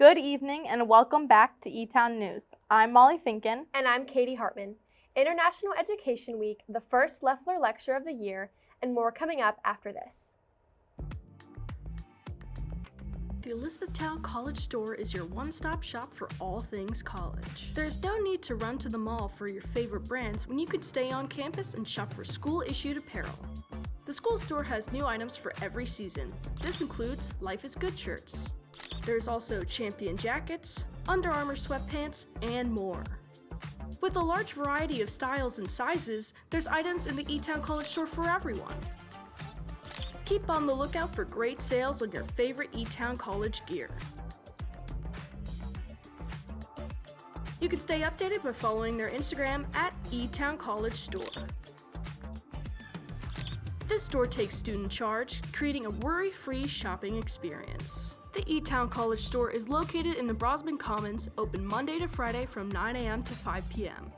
Good evening and welcome back to Etown News. I'm Molly Finkin. And I'm Katie Hartman. International Education Week, the first Leffler lecture of the year, and more coming up after this. The Elizabethtown College Store is your one-stop shop for all things college. There's no need to run to the mall for your favorite brands when you could stay on campus and shop for school-issued apparel. The school store has new items for every season. This includes Life is Good shirts. There's also Champion jackets, Under Armour sweatpants, and more. With a large variety of styles and sizes, there's items in the Etown College Store for everyone. Keep on the lookout for great sales on your favorite Etown College gear. You can stay updated by following their Instagram at Etown College Store. This store takes student charge, creating a worry-free shopping experience. The Etown College Store is located in the Brosman Commons, open Monday to Friday from 9 a.m. to 5 p.m.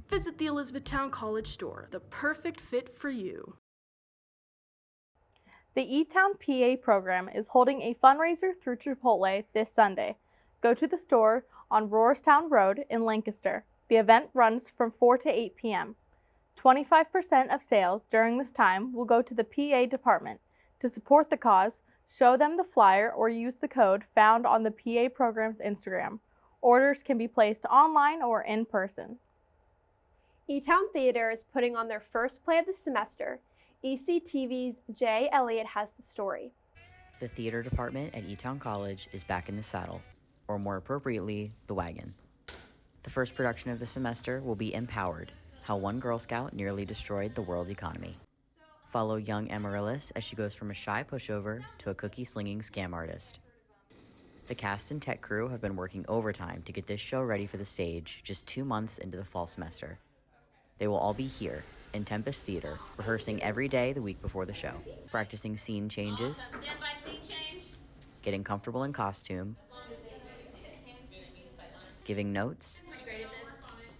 Visit the Elizabethtown College Store, the perfect fit for you. The Etown PA program is holding a fundraiser through Chipotle this Sunday. Go to the store on Roarstown Road in Lancaster. The event runs from 4 to 8 p.m. 25% of sales during this time will go to the PA department. To support the cause, show them the flyer or use the code found on the PA program's Instagram. Orders can be placed online or in person. Etown Theater is putting on their first play of the semester. ECTV's J Elliott has the story. The theater department at Etown College is back in the saddle, or more appropriately, the wagon. The first production of the semester will be Empowered, How One Girl Scout Nearly Destroyed the World's Economy. Follow young Amaryllis as she goes from a shy pushover to a cookie-slinging scam artist. The cast and tech crew have been working overtime to get this show ready for the stage just 2 months into the fall semester. They will all be here, in Tempest Theater, rehearsing every day the week before the show, practicing scene changes, getting comfortable in costume, giving notes,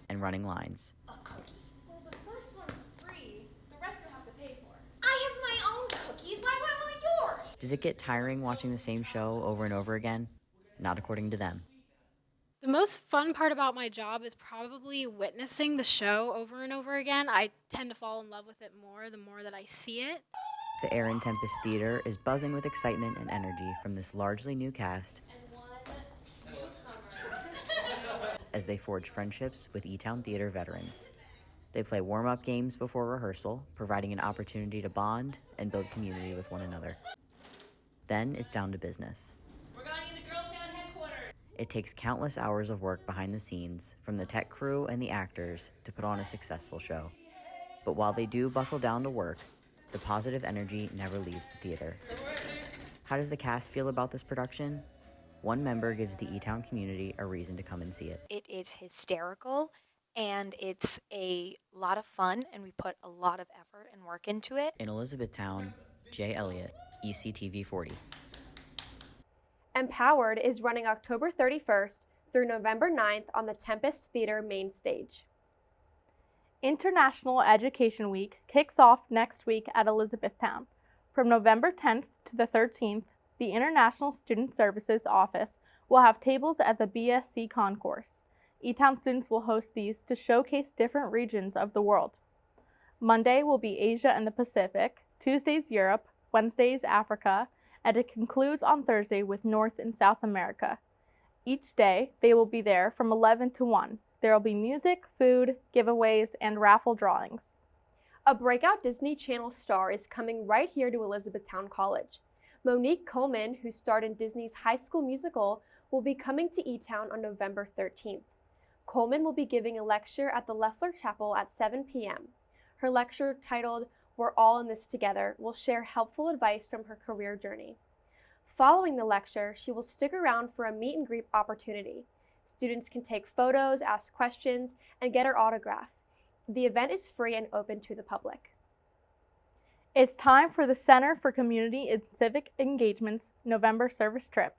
and running lines. Does it get tiring watching the same show over and over again? Not according to them. The most fun part about my job is probably witnessing the show over and over again. I tend to fall in love with it more the more that I see it. The air in Tempest Theater is buzzing with excitement and energy from this largely new cast as they forge friendships with Etown Theater veterans. They play warm-up games before rehearsal, providing an opportunity to bond and build community with one another. Then it's down to business. We're going into Girl Scout headquarters. It takes countless hours of work behind the scenes, from the tech crew and the actors, to put on a successful show. But while they do buckle down to work, the positive energy never leaves the theater. How does the cast feel about this production? One member gives the Etown community a reason to come and see it. It is hysterical, and it's a lot of fun, and we put a lot of effort and work into it. In Elizabethtown, J Elliott, ECTV 40. Empowered is running October 31st through November 9th on the Tempest Theater main stage. International Education Week kicks off next week at Elizabethtown. From November 10th to the 13th, the International Student Services Office will have tables at the BSC Concourse. Etown students will host these to showcase different regions of the world. Monday will be Asia and the Pacific, Tuesdays Europe, Wednesdays Africa, and it concludes on Thursday with North and South America. Each day, they will be there from 11 to 1. There will be music, food, giveaways, and raffle drawings. A breakout Disney Channel star is coming right here to Elizabethtown College. Monique Coleman, who starred in Disney's High School Musical, will be coming to Etown on November 13th. Coleman will be giving a lecture at the Leffler Chapel at 7 p.m. Her lecture, titled "We're All in This Together," will share helpful advice from her career journey. Following the lecture, she will stick around for a meet and greet opportunity. Students can take photos, ask questions, and get her autograph. The event is free and open to the public. It's time for the Center for Community and Civic Engagement's November service trip.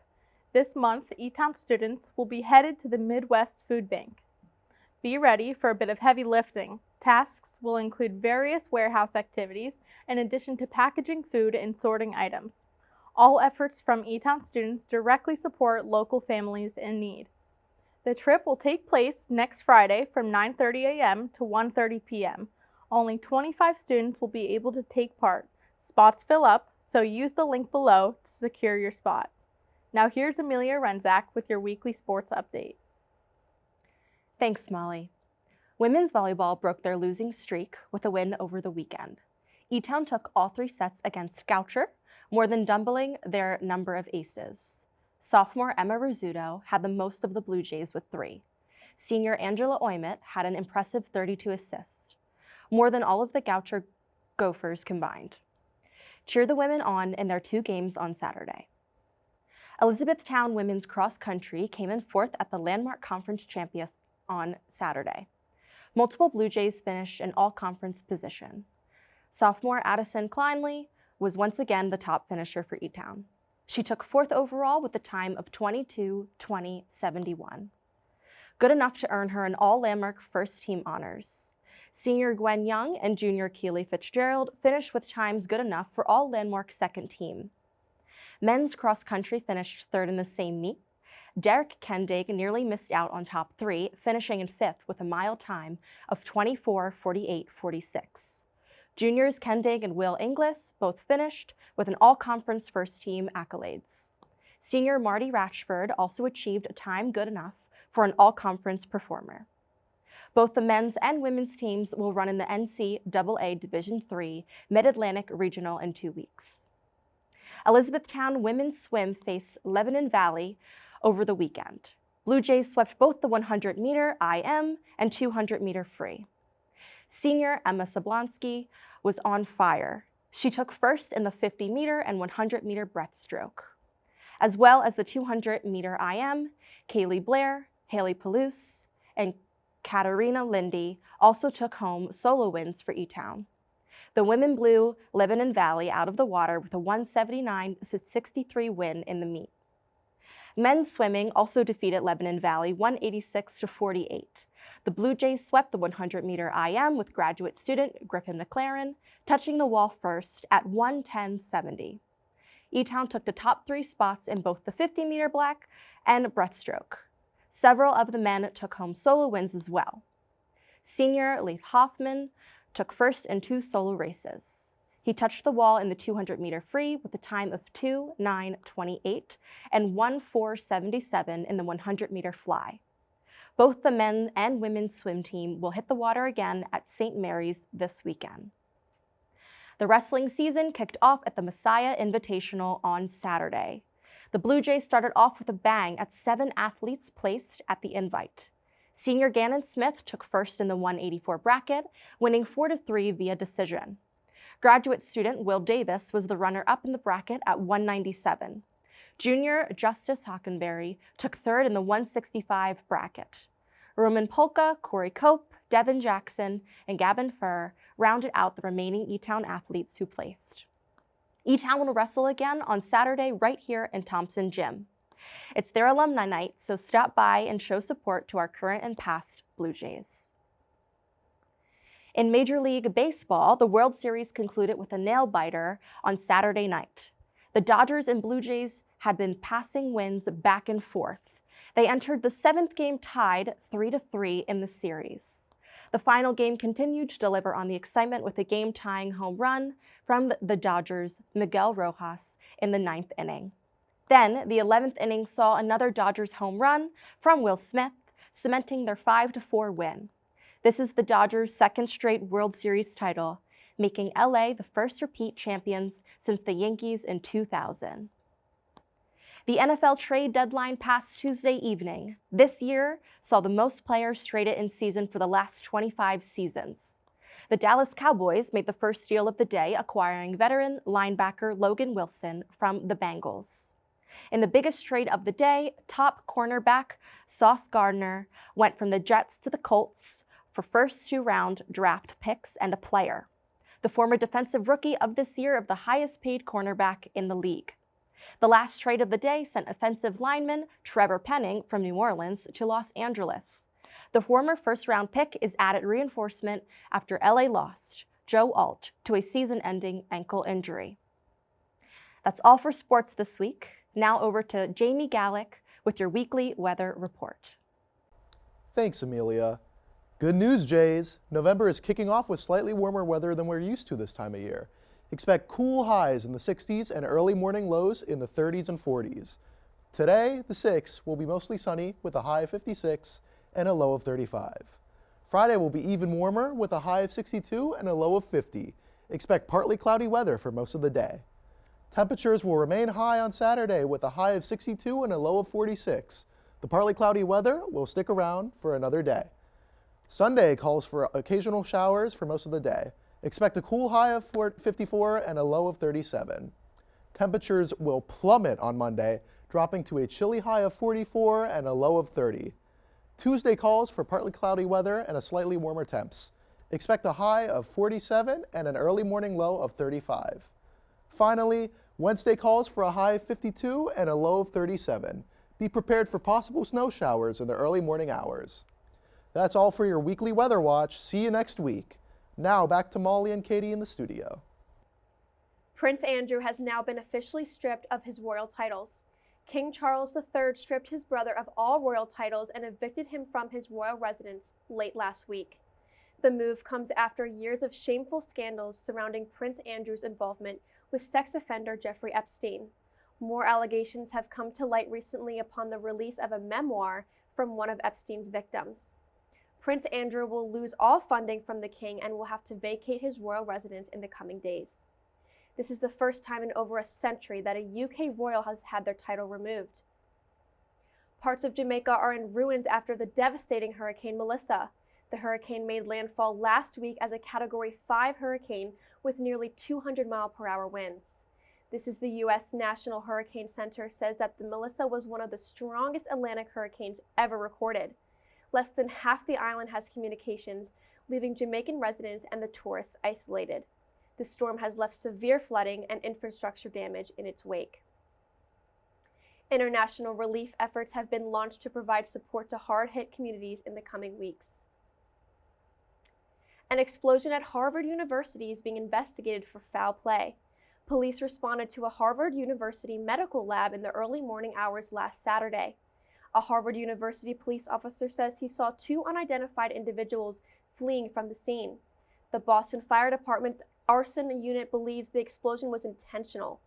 This month, Etown students will be headed to the Midwest Food Bank. Be ready for a bit of heavy lifting. Tasks will include various warehouse activities in addition to packaging food and sorting items. All efforts from Etown students directly support local families in need. The trip will take place next Friday from 9:30 a.m. to 1:30 p.m. Only 25 students will be able to take part. Spots fill up, so use the link below to secure your spot. Now here's Amelia Rendzak with your weekly sports update. Thanks, Molly. Women's volleyball broke their losing streak with a win over the weekend. Etown took all 3 sets against Goucher, more than doubling their number of aces. Sophomore Emma Rizzuto had the most of the Blue Jays with 3. Senior Angela Oymit had an impressive 32 assists, more than all of the Goucher Gophers combined. Cheer the women on in their 2 games on Saturday. Elizabethtown women's cross country came in 4th at the Landmark Conference Champions on Saturday. Multiple Blue Jays finished in all-conference position. Sophomore Addison Kleinley was once again the top finisher for Etown. She took 4th overall with a time of 22:20:71. Good enough to earn her an all-Landmark first-team honors. Senior Gwen Young and junior Keely Fitzgerald finished with times good enough for all-Landmark second team. Men's cross-country finished 3rd in the same meet. Derek Kendig nearly missed out on top 3, finishing in 5th with a mile time of 24:48:46. Juniors Kendig and Will Inglis both finished with an all-conference first-team accolades. Senior Marty Ratchford also achieved a time good enough for an all-conference performer. Both the men's and women's teams will run in the NCAA Division III Mid-Atlantic Regional in 2 weeks. Elizabethtown women's swim faced Lebanon Valley over the weekend. Blue Jays swept both the 100-meter IM and 200-meter free. Senior Emma Sablonsky was on fire. She took 1st in the 50-meter and 100-meter breaststroke. As well as the 200-meter IM, Kaylee Blair, Haley Palouse, and Katarina Lindy also took home solo wins for Etown. The women blew Lebanon Valley out of the water with a 179-63 win in the meet. Men's swimming also defeated Lebanon Valley 186-48. The Blue Jays swept the 100-meter IM with graduate student Griffin McLaren, touching the wall first at 1:10:70. Etown took the top 3 spots in both the 50-meter black and breaststroke. Several of the men took home solo wins as well. Senior Leif Hoffman took 1st in 2 solo races. He touched the wall in the 200-meter free with a time of 2:09:28 and 1:04:77 in the 100-meter fly. Both the men and women's swim team will hit the water again at St. Mary's this weekend. The wrestling season kicked off at the Messiah Invitational on Saturday. The Blue Jays started off with a bang at 7 athletes placed at the invite. Senior Gannon Smith took 1st in the 184 bracket, winning 4-3 via decision. Graduate student Will Davis was the runner-up in the bracket at 197. Junior Justice Hockenberry took 3rd in the 165 bracket. Roman Polka, Corey Cope, Devin Jackson, and Gavin Furr rounded out the remaining Etown athletes who placed. Etown will wrestle again on Saturday right here in Thompson Gym. It's their alumni night, so stop by and show support to our current and past Blue Jays. In Major League Baseball, the World Series concluded with a nail-biter on Saturday night. The Dodgers and Blue Jays had been passing wins back and forth. They entered the 7th game tied 3-3 in the series. The final game continued to deliver on the excitement with a game-tying home run from the Dodgers' Miguel Rojas in the 9th inning. Then, the 11th inning saw another Dodgers home run from Will Smith, cementing their 5-4 win. This is the Dodgers' 2nd straight World Series title, making LA the first repeat champions since the Yankees in 2000. The NFL trade deadline passed Tuesday evening. This year saw the most players traded in season for the last 25 seasons. The Dallas Cowboys made the first deal of the day, acquiring veteran linebacker Logan Wilson from the Bengals. In the biggest trade of the day, top cornerback Sauce Gardner went from the Jets to the Colts for first 2-round draft picks and a player, the former defensive rookie of this year of the highest-paid cornerback in the league. The last trade of the day sent offensive lineman Trevor Penning from New Orleans to Los Angeles. The former first-round pick is added reinforcement after LA lost Joe Alt to a season-ending ankle injury. That's all for sports this week. Now over to Jaime Gallick with your weekly weather report. Thanks, Amelia. Good news, Jays. November is kicking off with slightly warmer weather than we're used to this time of year. Expect cool highs in the 60s and early morning lows in the 30s and 40s. Today, the 6th, will be mostly sunny with a high of 56 and a low of 35. Friday will be even warmer with a high of 62 and a low of 50. Expect partly cloudy weather for most of the day. Temperatures will remain high on Saturday with a high of 62 and a low of 46. The partly cloudy weather will stick around for another day. Sunday calls for occasional showers for most of the day. Expect a cool high of 54 and a low of 37. Temperatures will plummet on Monday, dropping to a chilly high of 44 and a low of 30. Tuesday calls for partly cloudy weather and a slightly warmer temps. Expect a high of 47 and an early morning low of 35. Finally, Wednesday calls for a high of 52 and a low of 37. Be prepared for possible snow showers in the early morning hours. That's all for your weekly weather watch. See you next week. Now back to Molly and Katie in the studio. Prince Andrew has now been officially stripped of his royal titles. King Charles III stripped his brother of all royal titles and evicted him from his royal residence late last week. The move comes after years of shameful scandals surrounding Prince Andrew's involvement with sex offender Jeffrey Epstein. More allegations have come to light recently upon the release of a memoir from one of Epstein's victims. Prince Andrew will lose all funding from the king and will have to vacate his royal residence in the coming days. This is the first time in over a century that a UK royal has had their title removed. Parts of Jamaica are in ruins after the devastating Hurricane Melissa. The hurricane made landfall last week as a Category 5 hurricane with nearly 200-mile-per-hour winds. This is the U.S. National Hurricane Center says that the Melissa was one of the strongest Atlantic hurricanes ever recorded. Less than half the island has communications, leaving Jamaican residents and the tourists isolated. The storm has left severe flooding and infrastructure damage in its wake. International relief efforts have been launched to provide support to hard-hit communities in the coming weeks. An explosion at Harvard University is being investigated for foul play. Police responded to a Harvard University medical lab in the early morning hours last Saturday. A Harvard University police officer says he saw two unidentified individuals fleeing from the scene. The Boston Fire Department's arson unit believes the explosion was intentional.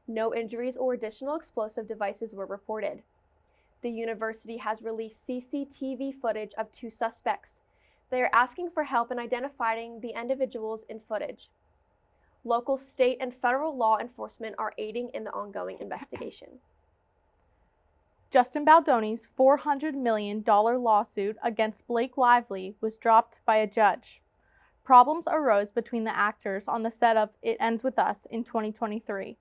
No injuries or additional explosive devices were reported. The university has released CCTV footage of two suspects. They are asking for help in identifying the individuals in footage. Local, state, and federal law enforcement are aiding in the ongoing investigation. Justin Baldoni's $400 million lawsuit against Blake Lively was dropped by a judge. Problems arose between the actors on the set of It Ends With Us in 2023.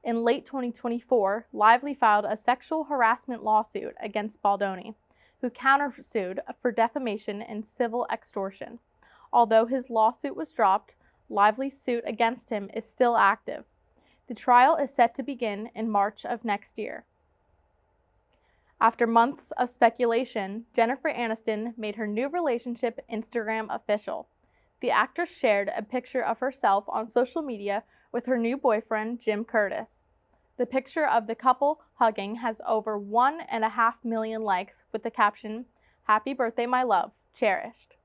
In late 2024, Lively filed a sexual harassment lawsuit against Baldoni, who countersued for defamation and civil extortion. Although his lawsuit was dropped, Lively's suit against him is still active. The trial is set to begin in March of next year. After months of speculation, Jennifer Aniston made her new relationship Instagram official. The actress shared a picture of herself on social media with her new boyfriend, Jim Curtis. The picture of the couple hugging has over 1.5 million likes with the caption, "Happy birthday, my love, cherished."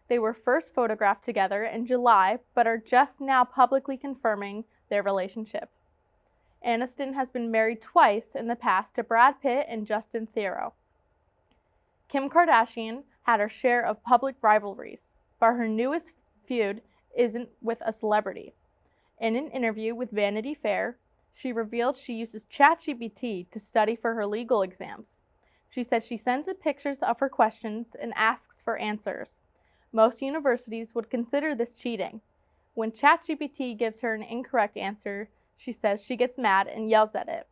They were first photographed together in July, but are just now publicly confirming their relationship. Aniston has been married twice in the past to Brad Pitt and Justin Theroux. Kim Kardashian had her share of public rivalries, but her newest feud isn't with a celebrity. In an interview with Vanity Fair, she revealed she uses ChatGPT to study for her legal exams. She said she sends it pictures of her questions and asks for answers. Most universities would consider this cheating. When ChatGPT gives her an incorrect answer, she says she gets mad and yells at it.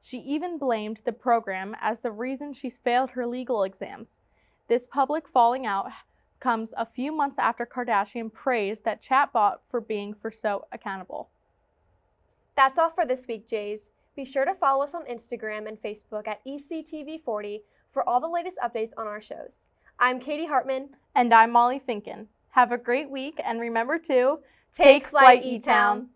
She even blamed the program as the reason she's failed her legal exams. This public falling out comes a few months after Kardashian praised that chatbot for being so accountable. That's all for this week, Jays. Be sure to follow us on Instagram and Facebook at ECTV40 for all the latest updates on our shows. I'm Katie Hartman. And I'm Molly Finkin. Have a great week, and remember to Take flight, Etown.